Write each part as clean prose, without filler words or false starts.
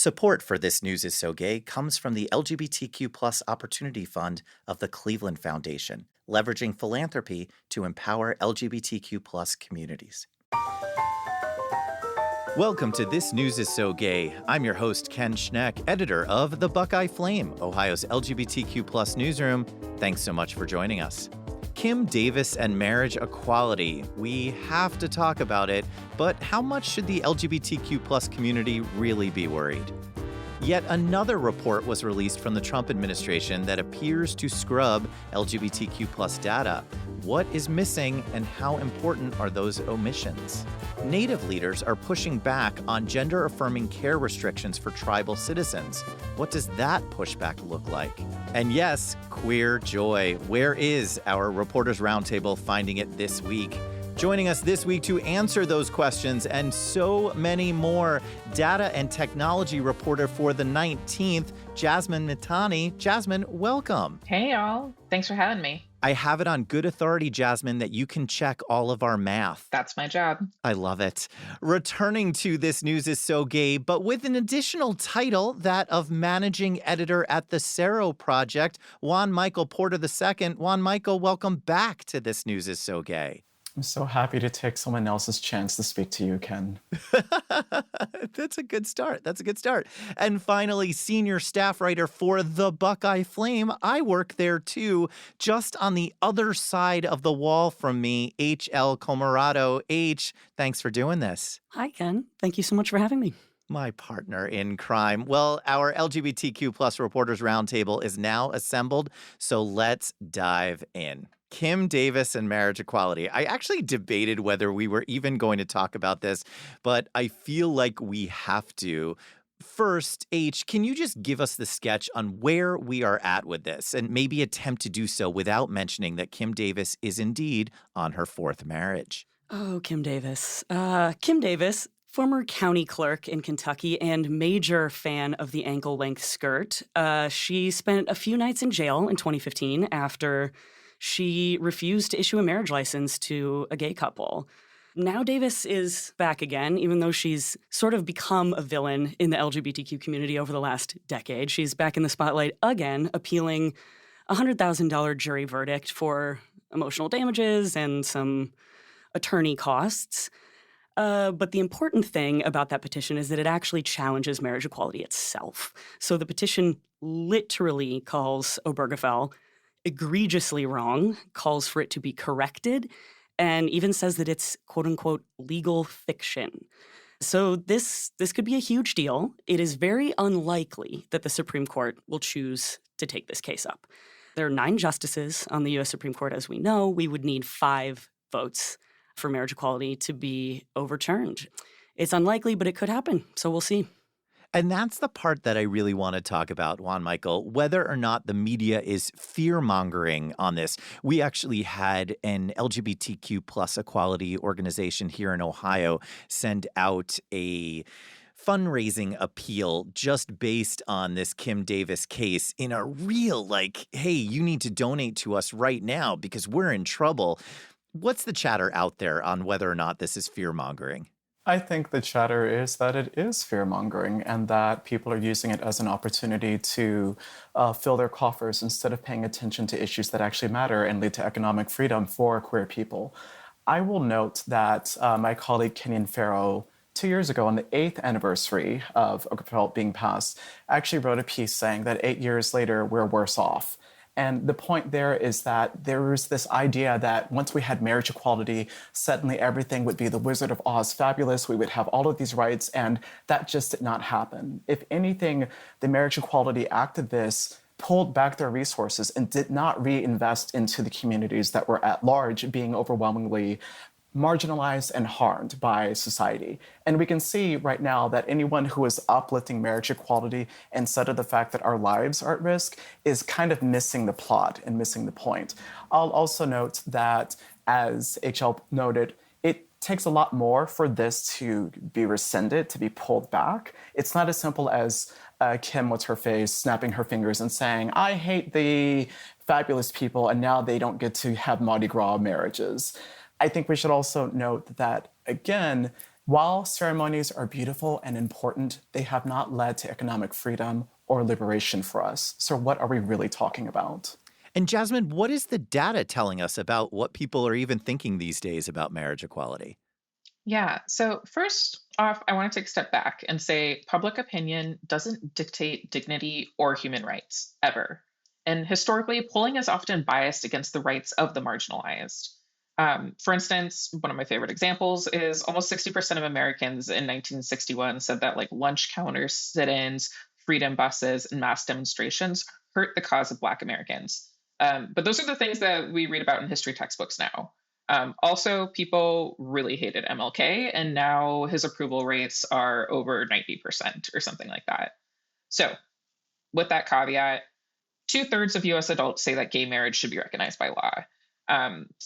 Support for This News is So Gay comes from the LGBTQ Opportunity Fund of the Cleveland Foundation, leveraging philanthropy to empower LGBTQ communities. Welcome to This News is So Gay. I'm your host, Ken Schneck, editor of the Buckeye Flame, Ohio's LGBTQ newsroom. Thanks so much for joining us. Kim Davis and marriage equality. We have to talk about it, but how much should the LGBTQ community really be worried? Yet another report was released from the Trump administration that appears to scrub LGBTQ data. What is missing and how important are those omissions? Native leaders are pushing back on gender-affirming care restrictions for tribal citizens. What does that pushback look like? And yes, queer joy. Where is our Reporters Roundtable finding it this week? Joining us this week to answer those questions and so many more, data and technology reporter for the 19th, Jasmine Mithani. Jasmine, welcome. Hey, y'all. Thanks for having me. I have it on good authority, Jasmine, that you can check all of our math. That's my job. I love it. Returning to This News is So Gay, but with an additional title, that of managing editor at the Sero project, Juan Micheal Porter II. Juan Micheal, welcome back to This News is So Gay. I'm so happy to take someone else's chance to speak to you, Ken. That's a good start. And finally, senior staff writer for the Buckeye Flame. I work there too, just on the other side of the wall from me, H.L. Comeriato. H, thanks for doing this. Hi, Ken. Thank you so much for having me. My partner in crime. Well, our LGBTQ Reporters Roundtable is now assembled, so let's dive in. Kim Davis and marriage equality. I actually debated whether we were even going to talk about this, but I feel like we have to. First, H, can you just give us the sketch on where we are at with this and maybe attempt to do so without mentioning that Kim Davis is indeed on her fourth marriage? Oh, Kim Davis. Kim Davis, former county clerk in Kentucky and major fan of the ankle-length skirt. She spent a few nights in jail in 2015 after she refused to issue a marriage license to a gay couple. Now Davis is back again, even though she's sort of become a villain in the LGBTQ community over the last decade. She's back in the spotlight again, appealing a $100,000 jury verdict for emotional damages and some attorney costs. But the important thing about that petition is that it actually challenges marriage equality itself. So the petition literally calls Obergefell egregiously wrong, calls for it to be corrected, and even says that it's quote-unquote legal fiction. So this could be a huge deal. It is very unlikely that the Supreme Court will choose to take this case up. There are 9 justices on the U.S. Supreme Court, as we know. We would need 5 votes for marriage equality to be overturned. It's unlikely, but it could happen, so we'll see. And that's the part that I really want to talk about, Juan Micheal, whether or not the media is fear-mongering on this. We actually had an LGBTQ equality organization here in Ohio send out a fundraising appeal just based on this Kim Davis case in a real, hey, you need to donate to us right now because we're in trouble. What's the chatter out there on whether or not this is fear-mongering? I think the chatter is that it is fear-mongering and that people are using it as an opportunity to fill their coffers instead of paying attention to issues that actually matter and lead to economic freedom for queer people. I will note that my colleague Kenyon Farrow, 2 years ago on the 8th anniversary of Obergefell being passed, actually wrote a piece saying that 8 years later, we're worse off. And the point there is that there was this idea that once we had marriage equality, suddenly everything would be the Wizard of Oz fabulous. We would have all of these rights, and that just did not happen. If anything, the marriage equality activists pulled back their resources and did not reinvest into the communities that were at large being overwhelmingly marginalized and harmed by society. And we can see right now that anyone who is uplifting marriage equality instead of the fact that our lives are at risk is kind of missing the plot and missing the point. I'll also note that, as HL noted, it takes a lot more for this to be rescinded, to be pulled back. It's not as simple as Kim, what's her face, snapping her fingers and saying, I hate the fabulous people, and now they don't get to have Mardi Gras marriages. I think we should also note that, again, While ceremonies are beautiful and important, they have not led to economic freedom or liberation for us. So, what are we really talking about? And Jasmine, what is the data telling us about what people are even thinking these days about marriage equality? Yeah. So, first off, I want to take a step back and say public opinion doesn't dictate dignity or human rights ever. And historically, polling is often biased against the rights of the marginalized. For instance, one of my favorite examples is almost 60% of Americans in 1961 said that like lunch counters, sit ins, freedom buses, and mass demonstrations hurt the cause of Black Americans. But those are the things that we read about in history textbooks now. Also, people really hated MLK, and now his approval rates are over 90% or something like that. So, with that caveat, two-thirds of US adults say that gay marriage should be recognized by law.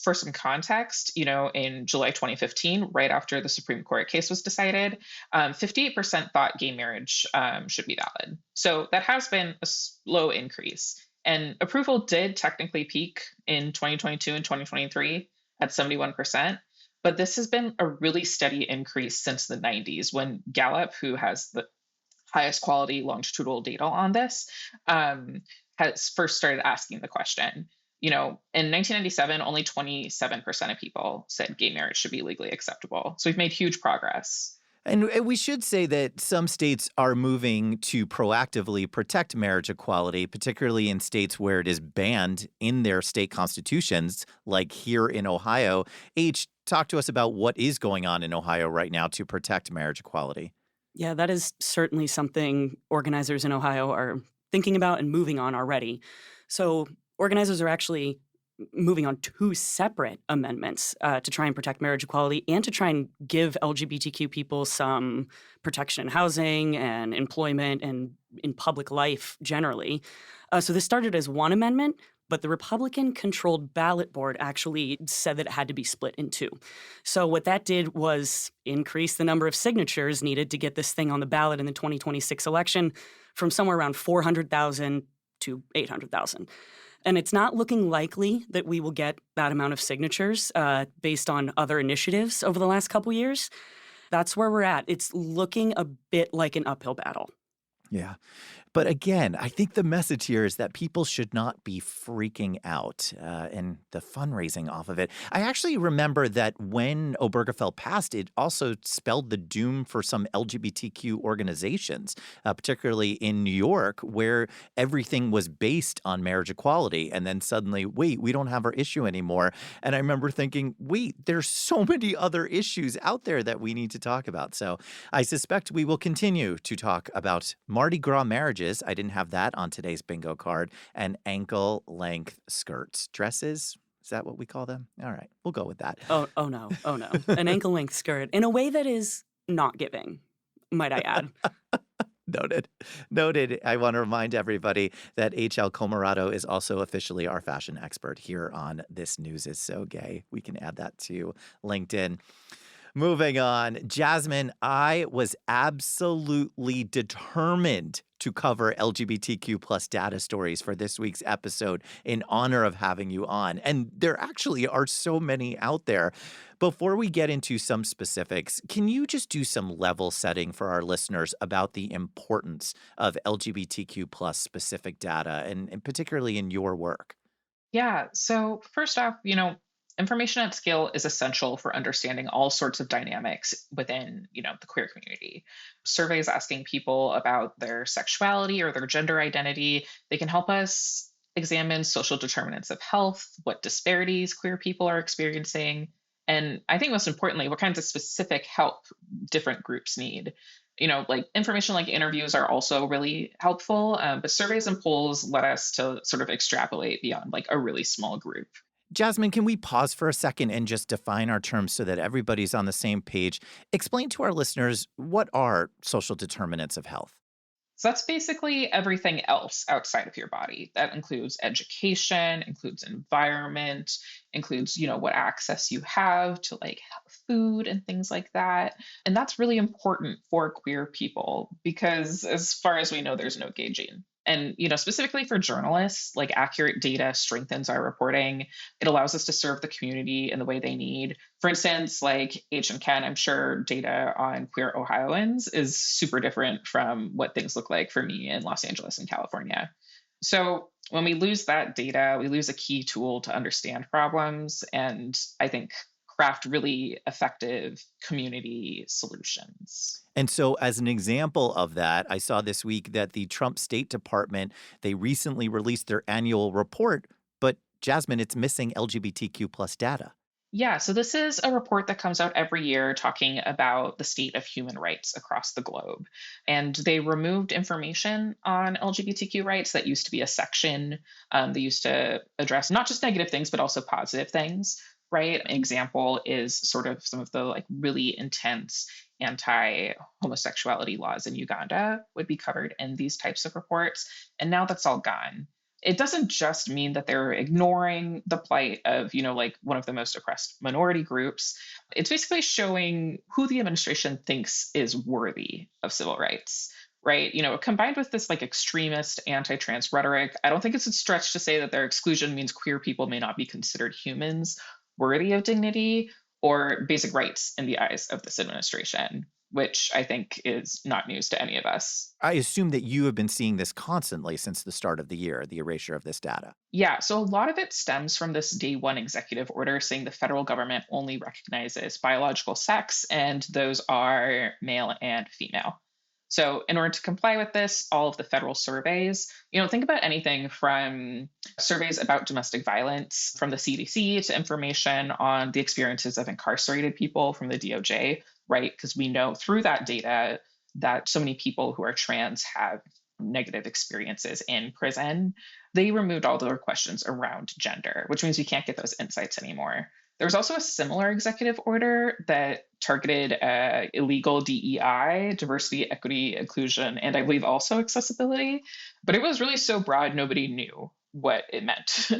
For some context, in July 2015, right after the Supreme Court case was decided, 58% thought gay marriage should be valid. So that has been a slow increase. And approval did technically peak in 2022 and 2023 at 71%. But this has been a really steady increase since the 90s when Gallup, who has the highest quality longitudinal data on this, has first started asking the question. In 1997, only 27% of people said gay marriage should be legally acceptable. So we've made huge progress. And we should say that some states are moving to proactively protect marriage equality, particularly in states where it is banned in their state constitutions, like here in Ohio. Talk to us about what is going on in Ohio right now to protect marriage equality. Yeah, that is certainly something organizers in Ohio are thinking about and moving on already. So organizers are actually moving on two separate amendments to try and protect marriage equality and to try and give LGBTQ people some protection in housing and employment and in public life generally. So this started as one amendment, but the Republican-controlled ballot board actually said that it had to be split in two. So what that did was increase the number of signatures needed to get this thing on the ballot in the 2026 election from somewhere around 400,000 to 800,000. And it's not looking likely that we will get that amount of signatures based on other initiatives over the last couple years. That's where we're at. It's looking a bit like an uphill battle. Yeah. But again, I think the message here is that people should not be freaking out and the fundraising off of it. I actually remember that when Obergefell passed, it also spelled the doom for some LGBTQ organizations, particularly in New York, where everything was based on marriage equality. And then suddenly, wait, we don't have our issue anymore. And I remember thinking, wait, there's so many other issues out there that we need to talk about. So I suspect we will continue to talk about Mardi Gras marriages. I didn't have that on today's bingo card. And ankle-length skirts. Dresses? Is that what we call them? All right, we'll go with that. Oh no. An ankle-length skirt in a way that is not giving, might I add. Noted. I want to remind everybody that H.L. Comeriato is also officially our fashion expert here on This News is So Gay. We can add that to LinkedIn. Moving on, Jasmine, I was absolutely determined to cover LGBTQ plus data stories for this week's episode in honor of having you on. And there actually are so many out there. Before we get into some specifics, can you just do some level setting for our listeners about the importance of LGBTQ plus specific data and particularly in your work? Yeah. So, first off, information at scale is essential for understanding all sorts of dynamics within, the queer community. Surveys asking people about their sexuality or their gender identity, they can help us examine social determinants of health, what disparities queer people are experiencing, and I think most importantly, what kinds of specific help different groups need. Like information like interviews are also really helpful, but surveys and polls let us to sort of extrapolate beyond like a really small group. Jasmine, can we pause for a second and just define our terms so that everybody's on the same page? Explain to our listeners, what are social determinants of health? So that's basically everything else outside of your body. That includes education, includes environment, includes, what access you have to like food and things like that. And that's really important for queer people because as far as we know, there's no gay gene. And, specifically for journalists, like accurate data strengthens our reporting. It allows us to serve the community in the way they need. For instance, like H and Ken, I'm sure data on queer Ohioans is super different from what things look like for me in Los Angeles and California. So when we lose that data, we lose a key tool to understand problems and I think craft really effective community solutions. And so as an example of that, I saw this week that the Trump State Department, they recently released their annual report, but Jasmine, it's missing LGBTQ plus data. Yeah, so this is a report that comes out every year talking about the state of human rights across the globe. And they removed information on LGBTQ rights that used to be a section. They used to address not just negative things, but also positive things, right? An example is sort of some of the like really intense anti-homosexuality laws in Uganda would be covered in these types of reports. And now that's all gone. It doesn't just mean that they're ignoring the plight of, like one of the most oppressed minority groups. It's basically showing who the administration thinks is worthy of civil rights, right? Combined with this like extremist anti-trans rhetoric, I don't think it's a stretch to say that their exclusion means queer people may not be considered humans worthy of dignity or basic rights in the eyes of this administration, which I think is not news to any of us. I assume that you have been seeing this constantly since the start of the year, the erasure of this data. Yeah, so a lot of it stems from this day one executive order saying the federal government only recognizes biological sex, and those are male and female. So in order to comply with this, all of the federal surveys, think about anything from surveys about domestic violence from the CDC to information on the experiences of incarcerated people from the DOJ, right? Because we know through that data that so many people who are trans have negative experiences in prison. They removed all their questions around gender, which means we can't get those insights anymore. There was also a similar executive order that targeted illegal DEI, diversity, equity, inclusion, and I believe also accessibility. But it was really so broad, nobody knew what it meant.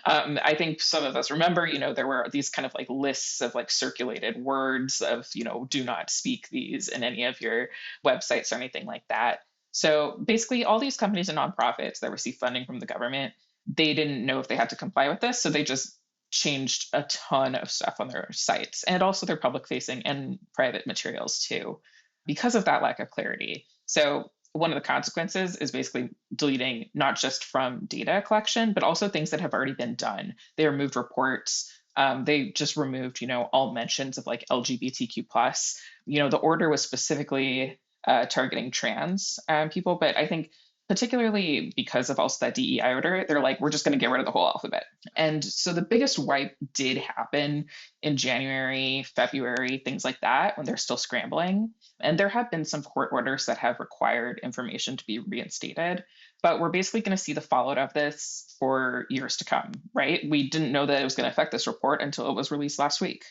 I think some of us remember, there were these kind of like lists of like circulated words of, do not speak these in any of your websites or anything like that. So basically all these companies and nonprofits that receive funding from the government, they didn't know if they had to comply with this. So they just changed a ton of stuff on their sites and also their public facing and private materials too, because of that lack of clarity. So one of the consequences is basically deleting not just from data collection, but also things that have already been done. They removed reports. They just removed, all mentions of like LGBTQ plus. The order was specifically targeting trans people, but I think particularly because of also that DEI order, they're like, we're just going to get rid of the whole alphabet. And so the biggest wipe did happen in January, February, things like that, when they're still scrambling. And there have been some court orders that have required information to be reinstated. But we're basically going to see the fallout of this for years to come, right? We didn't know that it was going to affect this report until it was released last week.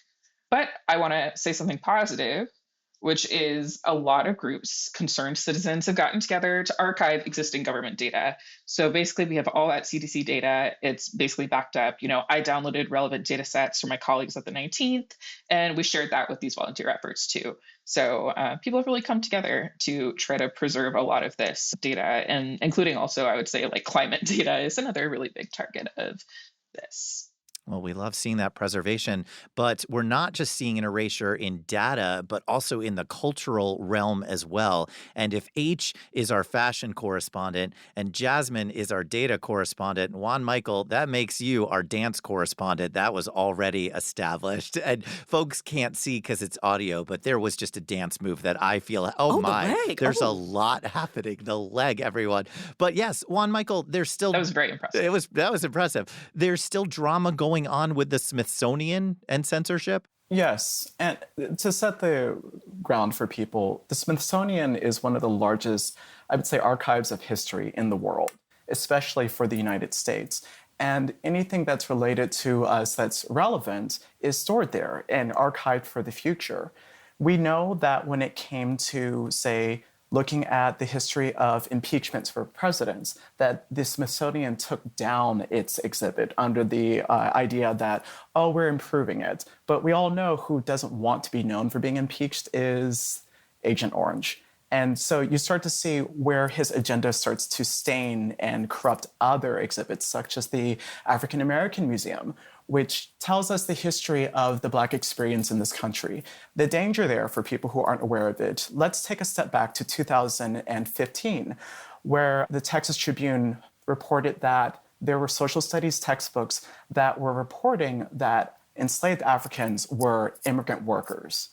But I want to say something positive, which is a lot of groups, concerned citizens have gotten together to archive existing government data. So basically we have all that CDC data. It's basically backed up. I downloaded relevant data sets from my colleagues at the 19th, and we shared that with these volunteer efforts too. So people have really come together to try to preserve a lot of this data, and including also, I would say, like climate data is another really big target of this. Well, we love seeing that preservation, but we're not just seeing an erasure in data, but also in the cultural realm as well. And if H is our fashion correspondent and Jasmine is our data correspondent, Juan Micheal, that makes you our dance correspondent. That was already established. And folks can't see because it's audio, but there was just a dance move that I feel, my, the leg. There's a lot happening. The leg, everyone. But yes, Juan Micheal, there's still... That was very impressive. That was impressive. There's still drama going on with the Smithsonian and censorship? Yes, and to set the ground for people, the Smithsonian is one of the largest, I would say, archives of history in the world, especially for the United States. And anything that's related to us that's relevant is stored there and archived for the future. We know that when it came to, say, looking at the history of impeachments for presidents, that the Smithsonian took down its exhibit under the idea that, we're improving it. But we all know who doesn't want to be known for being impeached is Agent Orange. And so you start to see where his agenda starts to stain and corrupt other exhibits, such as the African American Museum, which tells us the history of the Black experience in this country. The danger there, for people who aren't aware of it, let's take a step back to 2015, where the Texas Tribune reported that there were social studies textbooks that were reporting that enslaved Africans were immigrant workers.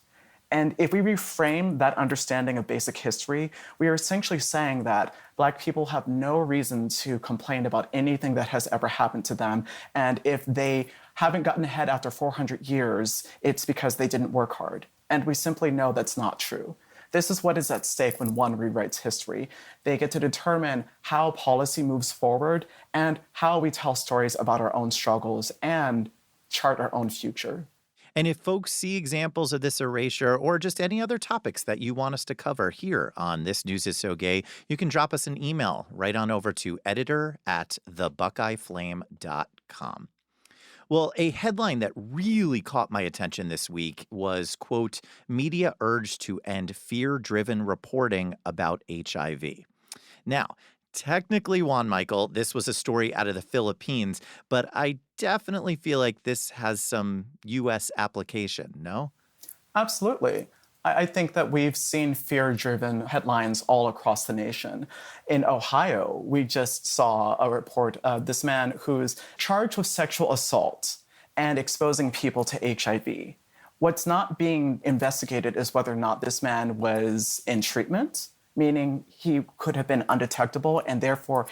And if we reframe that understanding of basic history, we are essentially saying that Black people have no reason to complain about anything that has ever happened to them. And if they haven't gotten ahead after 400 years, it's because they didn't work hard. And we simply know that's not true. This is what is at stake when one rewrites history. They get to determine how policy moves forward and how we tell stories about our own struggles and chart our own future. And if folks see examples of this erasure or just any other topics that you want us to cover here on This News is So Gay, you can drop us an email right on over to editor@thebuckeyeflame.com. Well, a headline that really caught my attention this week was, quote, media urged to end fear-driven reporting about HIV. Now, technically, Juan Micheal, this was a story out of the Philippines, but I definitely feel like this has some U.S. application, no? Absolutely. I think that we've seen fear-driven headlines all across the nation. In Ohio, we just saw a report of this man who's charged with sexual assault and exposing people to HIV. What's not being investigated is whether or not this man was in treatment, meaning he could have been undetectable and therefore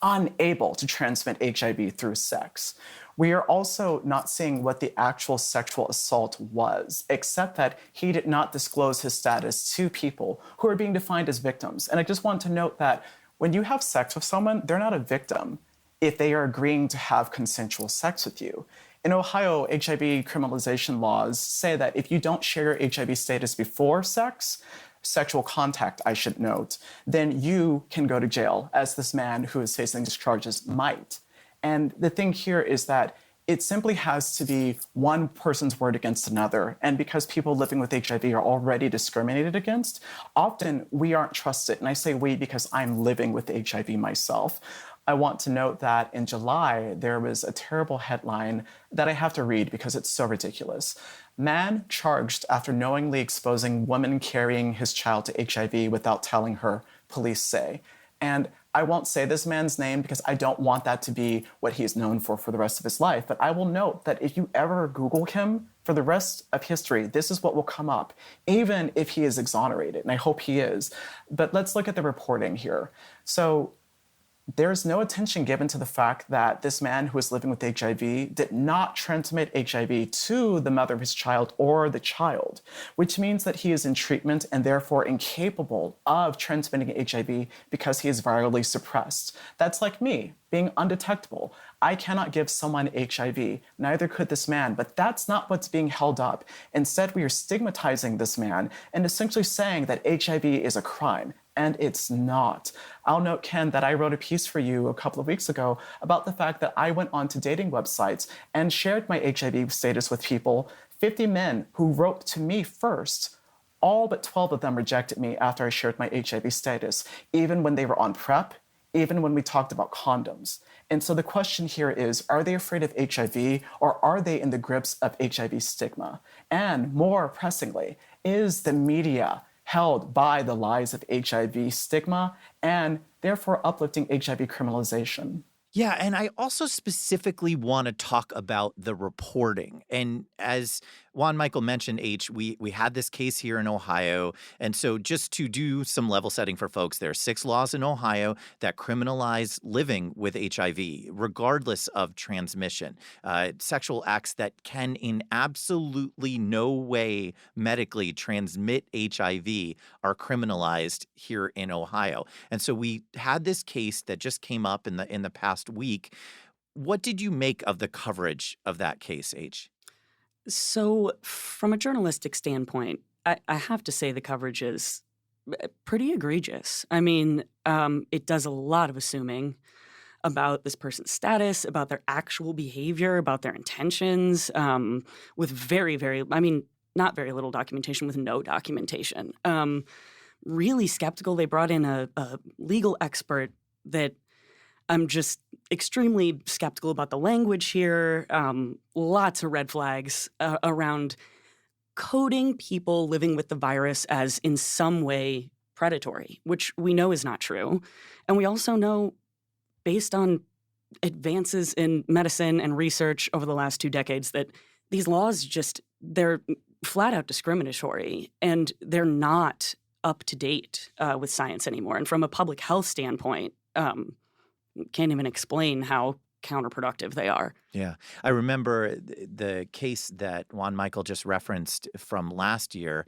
unable to transmit HIV through sex. We are also not seeing what the actual sexual assault was, except that he did not disclose his status to people who are being defined as victims. And I just want to note that when you have sex with someone, they're not a victim if they are agreeing to have consensual sex with you. In Ohio, HIV criminalization laws say that if you don't share your HIV status before sex, sexual contact, I should note, then you can go to jail, as this man who is facing these charges might. And the thing here is that it simply has to be one person's word against another. And because people living with HIV are already discriminated against, often we aren't trusted. And I say we because I'm living with HIV myself. I want to note that in July, there was a terrible headline that I have to read because it's so ridiculous. Man charged after knowingly exposing woman carrying his child to HIV without telling her, police say. And I won't say this man's name because I don't want that to be what he is known for the rest of his life. But I will note that if you ever Google him for the rest of history, this is what will come up, even if he is exonerated. And I hope he is. But let's look at the reporting here. So there's no attention given to the fact that this man who was living with HIV did not transmit HIV to the mother of his child or the child, which means that he is in treatment and therefore incapable of transmitting HIV because he is virally suppressed. That's like me, being undetectable. I cannot give someone HIV, neither could this man, but that's not what's being held up. Instead, we are stigmatizing this man and essentially saying that HIV is a crime. And it's not. I'll note, Ken, that I wrote a piece for you a couple of weeks ago about the fact that I went onto dating websites and shared my HIV status with people, 50 men who wrote to me first. All but 12 of them rejected me after I shared my HIV status, even when they were on PrEP, even when we talked about condoms. And so the question here is, are they afraid of HIV or are they in the grips of HIV stigma? And more pressingly, is the media held by the lies of HIV stigma and therefore uplifting HIV criminalization? Yeah, and I also specifically want to talk about the reporting. And as Juan Micheal mentioned, we had this case here in Ohio. And so just to do some level setting for folks, there are 6 laws in Ohio that criminalize living with HIV, regardless of transmission. Sexual acts that can in absolutely no way medically transmit HIV are criminalized here in Ohio. And so we had this case that just came up in the past week. What did you make of the coverage of that case, H? So from a journalistic standpoint, I have to say the coverage is pretty egregious. I mean, it does a lot of assuming about this person's status, about their actual behavior, about their intentions, with very, very, not very little documentation, with no documentation. really skeptical. They brought in a legal expert that I'm just extremely skeptical about the language here. Lots of red flags around coding people living with the virus as in some way predatory, which we know is not true. And we also know, based on advances in medicine and research over the last 2 decades, that these laws they're flat out discriminatory, and they're not up to date with science anymore. And from a public health standpoint, can't even explain how counterproductive they are. Yeah. I remember the case that Juan Micheal just referenced from last year.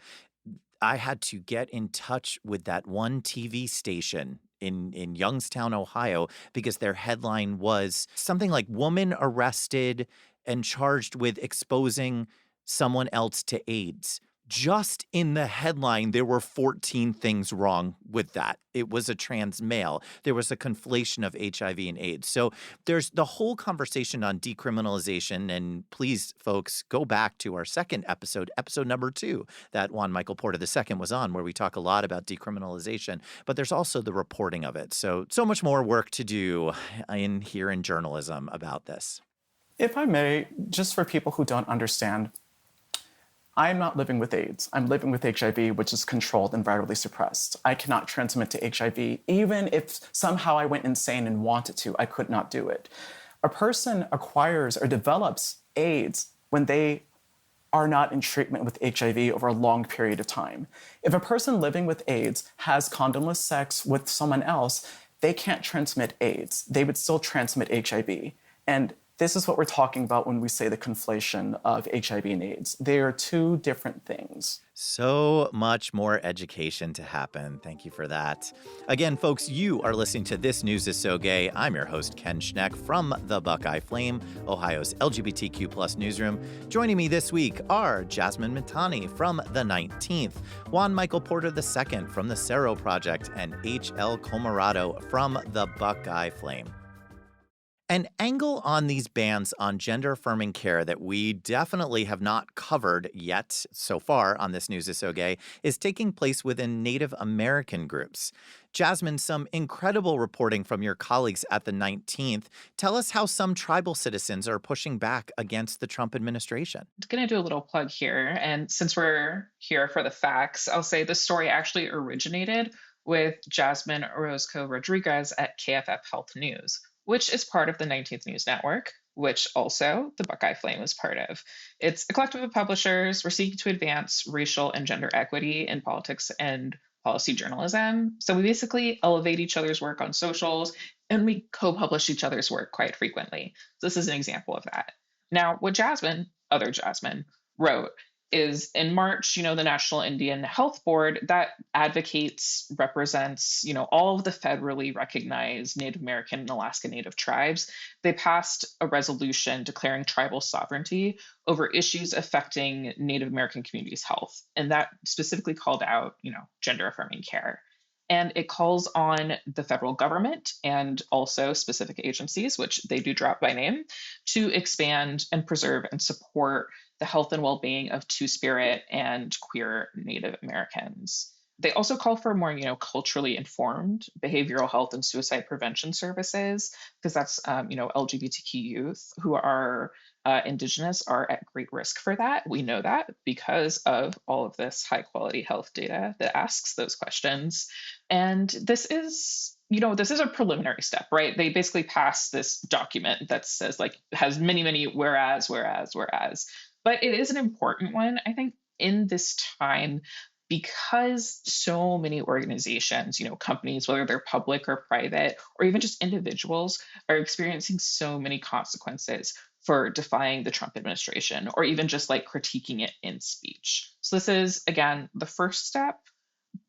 I had to get in touch with that one TV station in Youngstown, Ohio, because their headline was something like "Woman Arrested and Charged with Exposing Someone Else to AIDS." Just in the headline, there were 14 things wrong with that. It was a trans male. There was a conflation of HIV and AIDS. So there's the whole conversation on decriminalization. And please, folks, go back to our second episode number 2, that Juan Micheal Porter II was on, where we talk a lot about decriminalization. But there's also the reporting of it. So much more work to do here in journalism about this. If I may, just for people who don't understand, I'm not living with AIDS. I'm living with HIV, which is controlled and virally suppressed. I cannot transmit to HIV. Even if somehow I went insane and wanted to, I could not do it. A person acquires or develops AIDS when they are not in treatment with HIV over a long period of time. If a person living with AIDS has condomless sex with someone else, they can't transmit AIDS. They would still transmit HIV. And this is what we're talking about when we say the conflation of HIV and AIDS. They are 2 different things. So much more education to happen. Thank you for that. Again, folks, you are listening to This News is So Gay. I'm your host, Ken Schneck, from the Buckeye Flame, Ohio's LGBTQ+ newsroom. Joining me this week are Jasmine Mithani from the 19th, Juan Micheal Porter II from the Sero Project, and H.L. Comeriato from the Buckeye Flame. An angle on these bans on gender-affirming care that we definitely have not covered yet so far on This News is So Gay is taking place within Native American groups. Jasmine, some incredible reporting from your colleagues at the 19th. Tell us how some tribal citizens are pushing back against the Trump administration. I'm going to do a little plug here. And since we're here for the facts, I'll say this story actually originated with Jasmine Orozco Rodriguez at KFF Health News, which is part of the 19th News Network, which also the Buckeye Flame is part of. It's a collective of publishers. We're seeking to advance racial and gender equity in politics and policy journalism. So we basically elevate each other's work on socials, and we co-publish each other's work quite frequently. So this is an example of that. Now, what other Jasmine, wrote is in March, the National Indian Health Board that represents, all of the federally recognized Native American and Alaska Native tribes. They passed a resolution declaring tribal sovereignty over issues affecting Native American communities' health. And that specifically called out, gender-affirming care. And it calls on the federal government and also specific agencies, which they do drop by name, to expand and preserve and support the health and well-being of Two-Spirit and queer Native Americans. They also call for more, culturally informed behavioral health and suicide prevention services, because that's, LGBTQ youth who are Indigenous are at great risk for that. We know that because of all of this high-quality health data that asks those questions. And this is a preliminary step, right? They basically pass this document that says, has many whereas. But it is an important one, I think, in this time, because so many organizations, companies, whether they're public or private, or even just individuals, are experiencing so many consequences for defying the Trump administration, or even just critiquing it in speech. So this is, again, the first step,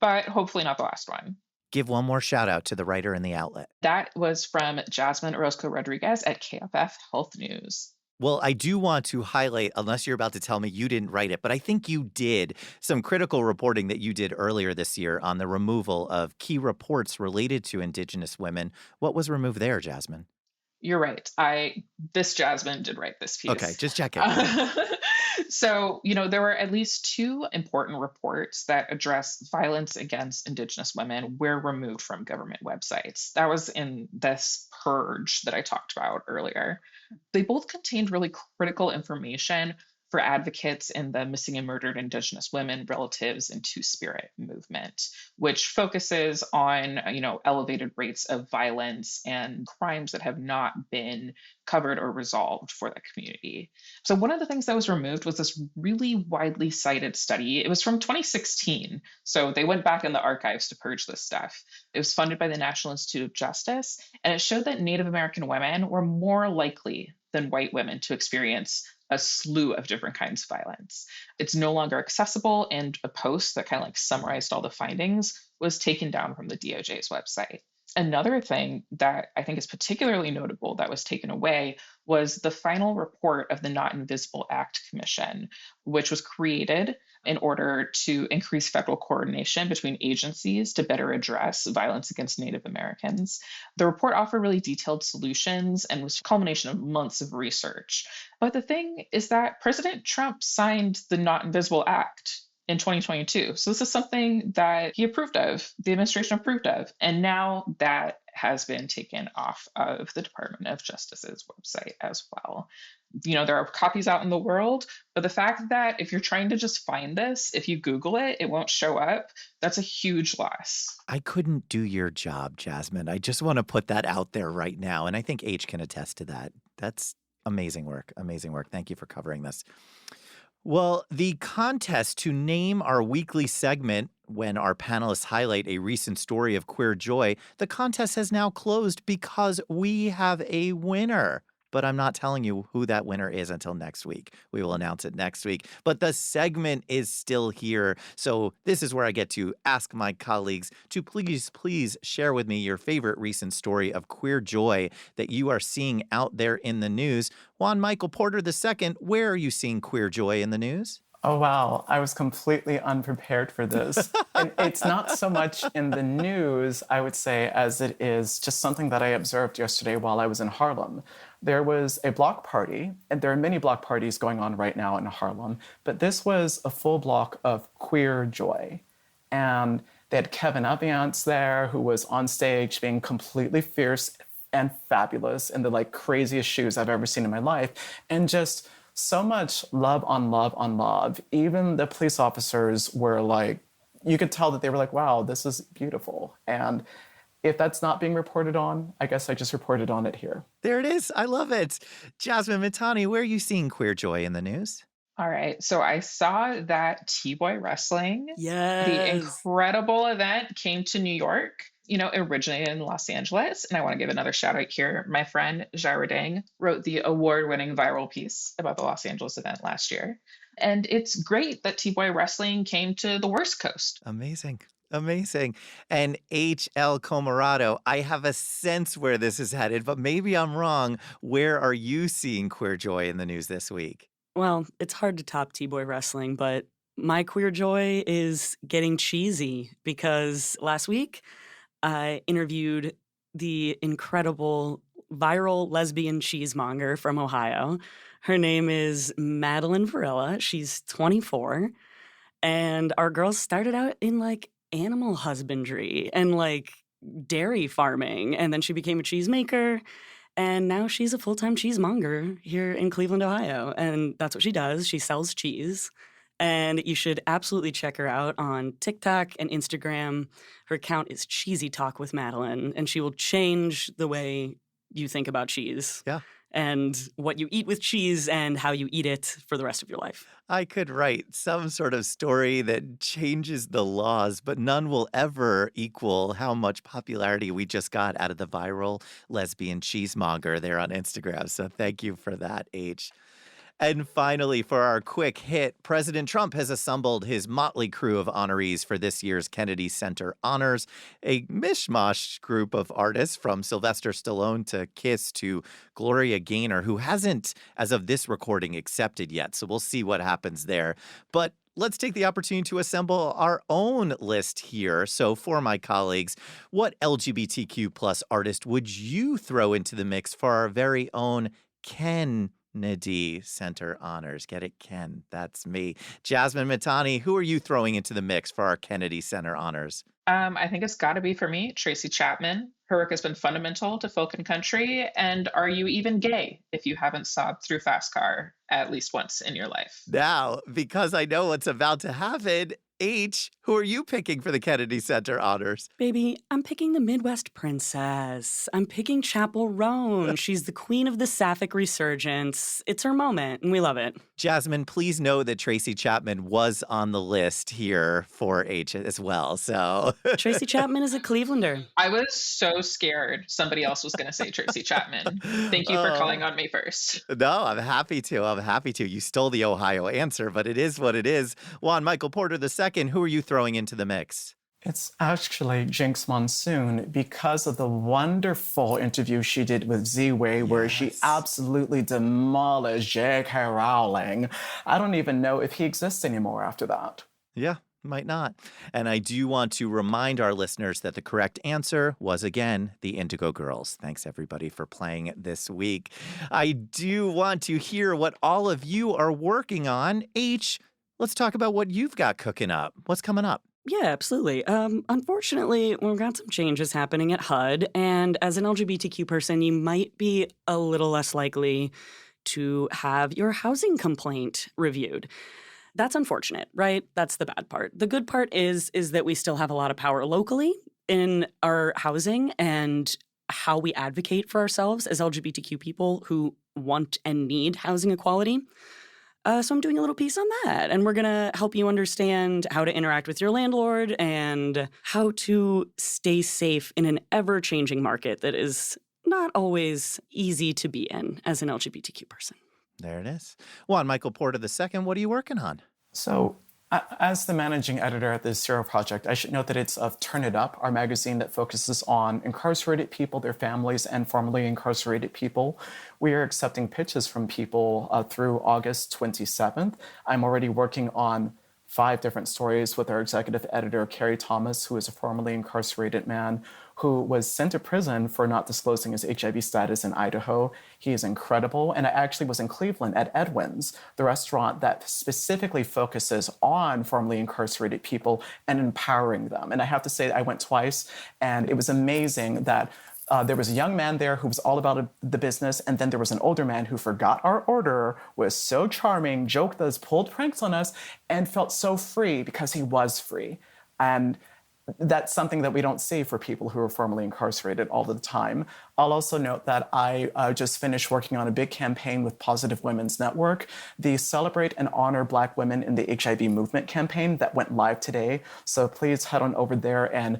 but hopefully not the last one. Give one more shout out to the writer in the outlet. That was from Jasmine Orozco Rodriguez at KFF Health News. Well, I do want to highlight, unless you're about to tell me you didn't write it, but I think you did, some critical reporting that you did earlier this year on the removal of key reports related to Indigenous women. What was removed there, Jasmine? You're right. This Jasmine did write this piece. Okay, just checking. So, there were at least two important reports that address violence against Indigenous women were removed from government websites. That was in this purge that I talked about earlier. They both contained really critical information for advocates in the missing and murdered Indigenous women, relatives, and Two-Spirit movement, which focuses on, elevated rates of violence and crimes that have not been covered or resolved for the community. So one of the things that was removed was this really widely cited study. It was from 2016. So they went back in the archives to purge this stuff. It was funded by the National Institute of Justice, and it showed that Native American women were more likely than white women to experience a slew of different kinds of violence. It's no longer accessible, and a post that kind of summarized all the findings was taken down from the DOJ's website. Another thing that I think is particularly notable that was taken away was the final report of the Not Invisible Act Commission, which was created in order to increase federal coordination between agencies to better address violence against Native Americans. The report offered really detailed solutions and was a culmination of months of research. But the thing is that President Trump signed the Not Invisible Act in 2022. So this is something that he approved of, the administration approved of, and now that has been taken off of the Department of Justice's website as well. There are copies out in the world, but the fact that if you're trying to just find this, if you Google it, it won't show up, that's a huge loss. I couldn't do your job, Jasmine. I just want to put that out there right now, and I think H can attest to that. That's amazing work. Amazing work. Thank you for covering this. Well, the contest to name our weekly segment when our panelists highlight a recent story of queer joy, the contest has now closed because we have a winner. But I'm not telling you who that winner is until next week. We will announce it next week. But the segment is still here. So this is where I get to ask my colleagues to please share with me your favorite recent story of queer joy that you are seeing out there in the news. Juan Michael Porter II, where are you seeing queer joy in the news? Oh, wow. I was completely unprepared for this. And it's not so much in the news, I would say, as it is just something that I observed yesterday while I was in Harlem. There was a block party, and there are many block parties going on right now in Harlem, but this was a full block of queer joy. And they had Kevin Aviance there, who was on stage being completely fierce and fabulous in the craziest shoes I've ever seen in my life. And just so much love on love on love. Even the police officers were you could tell that they were wow, this is beautiful. And if that's not being reported on, I guess I just reported on it here. There it is. I love it. Jasmine, Mithani, where are you seeing queer joy in the news? All right. So I saw that T-Boy Wrestling, the incredible event, came to New York. Originated in Los Angeles. And I want to give another shout out here. My friend Jaredang wrote the award-winning viral piece about the Los Angeles event last year. And it's great that T-Boy Wrestling came to the West Coast. Amazing. And H.L. Comeriato, I have a sense where this is headed, but maybe I'm wrong. Where are you seeing queer joy in the news this week? Well, it's hard to top T-Boy Wrestling, but my queer joy is getting cheesy because last week I interviewed the incredible viral lesbian cheesemonger from Ohio. Her name is Madeline Varela. She's 24. And our girls started out in animal husbandry and dairy farming. And then she became a cheesemaker. And now she's a full-time cheesemonger here in Cleveland, Ohio. And that's what she does. She sells cheese. And you should absolutely check her out on TikTok and Instagram. Her account is Cheesy Talk with Madeline, and she will change the way you think about cheese. Yeah. And what you eat with cheese and how you eat it for the rest of your life. I could write some sort of story that changes the laws, but none will ever equal how much popularity we just got out of the viral lesbian cheesemonger there on Instagram. So thank you for that, H. And finally, for our quick hit, President Trump has assembled his motley crew of honorees for this year's Kennedy Center Honors, a mishmash group of artists from Sylvester Stallone to Kiss to Gloria Gaynor, who hasn't, as of this recording, accepted yet. So we'll see what happens there. But let's take the opportunity to assemble our own list here. So for my colleagues, what LGBTQ plus artist would you throw into the mix for our very own Kennedy Center honors? Get it, Ken? That's me. Jasmine, Mithani, who are you throwing into the mix for our Kennedy Center honors? I think it's got to be for me, Tracy Chapman. Her work has been fundamental to folk and country. And are you even gay if you haven't sobbed through Fast Car at least once in your life? Now, because I know what's about to happen, H, who are you picking for the Kennedy Center honors? Baby, I'm picking the Midwest princess. I'm picking Chapel Roan. She's the queen of the Sapphic resurgence. It's her moment, and we love it. Jasmine, please know that Tracy Chapman was on the list here for H as well. So Tracy Chapman is a Clevelander. I was so scared somebody else was going to say Tracy Chapman. Thank you for calling on me first. No, I'm happy to. I'm happy to. You stole the Ohio answer, but it is what it is. Juan Michael Porter II, who are you throwing into the mix? It's actually Jinx Monsoon because of the wonderful interview she did with Z-Way where she absolutely demolished J.K. Rowling. I don't even know if he exists anymore after that. Yeah, might not. And I do want to remind our listeners that the correct answer was, again, the Indigo Girls. Thanks, everybody, for playing this week. I do want to hear what all of you are working on. H, let's talk about what you've got cooking up. What's coming up? Yeah, absolutely. Unfortunately, we've got some changes happening at HUD, and as an LGBTQ person, you might be a little less likely to have your housing complaint reviewed. That's unfortunate, right? That's the bad part. The good part is that we still have a lot of power locally in our housing and how we advocate for ourselves as LGBTQ people who want and need housing equality. So I'm doing a little piece on that, and we're going to help you understand how to interact with your landlord and how to stay safe in an ever-changing market that is not always easy to be in as an LGBTQ person. There it is. Juan Michael Porter II, what are you working on? So, as the managing editor at the Sero project, I should note that it's of Turn It Up, our magazine that focuses on incarcerated people, their families, and formerly incarcerated people. We are accepting pitches from people through August 27th. I'm already working on 5 different stories with our executive editor, Carrie Thomas, who is a formerly incarcerated man who was sent to prison for not disclosing his HIV status in Idaho. He is incredible. And I actually was in Cleveland at Edwin's, the restaurant that specifically focuses on formerly incarcerated people and empowering them. And I have to say, I went twice, and it was amazing that there was a young man there who was all about the business, and then there was an older man who forgot our order, was so charming, joked us, pulled pranks on us, and felt so free because he was free. And that's something that we don't see for people who are formerly incarcerated all the time. I'll also note that I just finished working on a big campaign with Positive Women's Network, the Celebrate and Honor Black Women in the HIV Movement campaign that went live today. So please head on over there and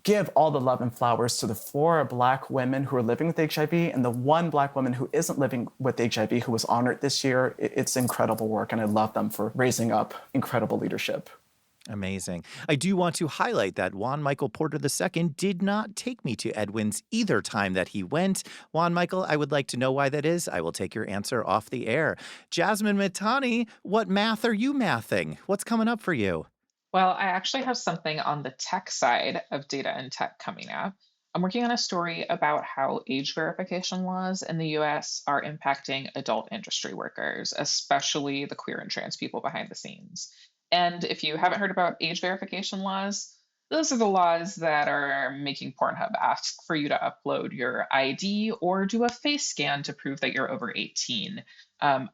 give all the love and flowers to the 4 Black women who are living with HIV and the 1 Black woman who isn't living with HIV who was honored this year. It's incredible work, and I love them for raising up incredible leadership. Amazing. I do want to highlight that Juan Michael Porter II did not take me to Edwin's either time that he went. Juan Michael, I would like to know why that is. I will take your answer off the air. Jasmine, Mithani, what math are you mathing? What's coming up for you? Well, I actually have something on the tech side of data and tech coming up. I'm working on a story about how age verification laws in the US are impacting adult industry workers, especially the queer and trans people behind the scenes. And if you haven't heard about age verification laws, those are the laws that are making Pornhub ask for you to upload your ID or do a face scan to prove that you're over 18.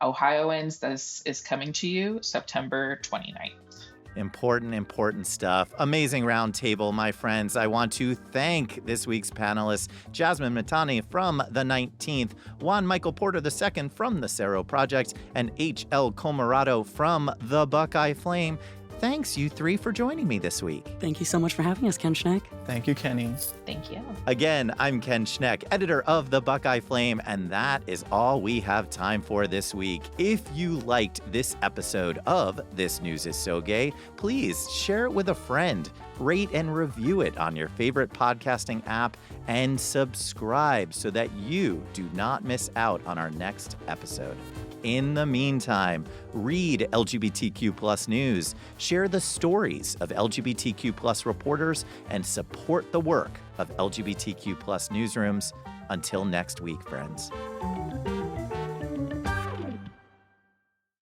Ohioans, this is coming to you September 29th. Important stuff. Amazing roundtable, my friends. I want to thank this week's panelists, Jasmine Mithani from the 19th, Juan Michael Porter II from the Sero Project, and H.L. Comeriato from the Buckeye Flame. Thanks, you 3, for joining me this week. Thank you so much for having us, Ken Schneck. Thank you, Kenny. Thank you. Again, I'm Ken Schneck, editor of the Buckeye Flame, and that is all we have time for this week. If you liked this episode of This News is So Gay, please share it with a friend, rate and review it on your favorite podcasting app, and subscribe so that you do not miss out on our next episode. In the meantime, read LGBTQ plus news, share the stories of LGBTQ plus reporters, and support the work of LGBTQ plus newsrooms. Until next week, friends.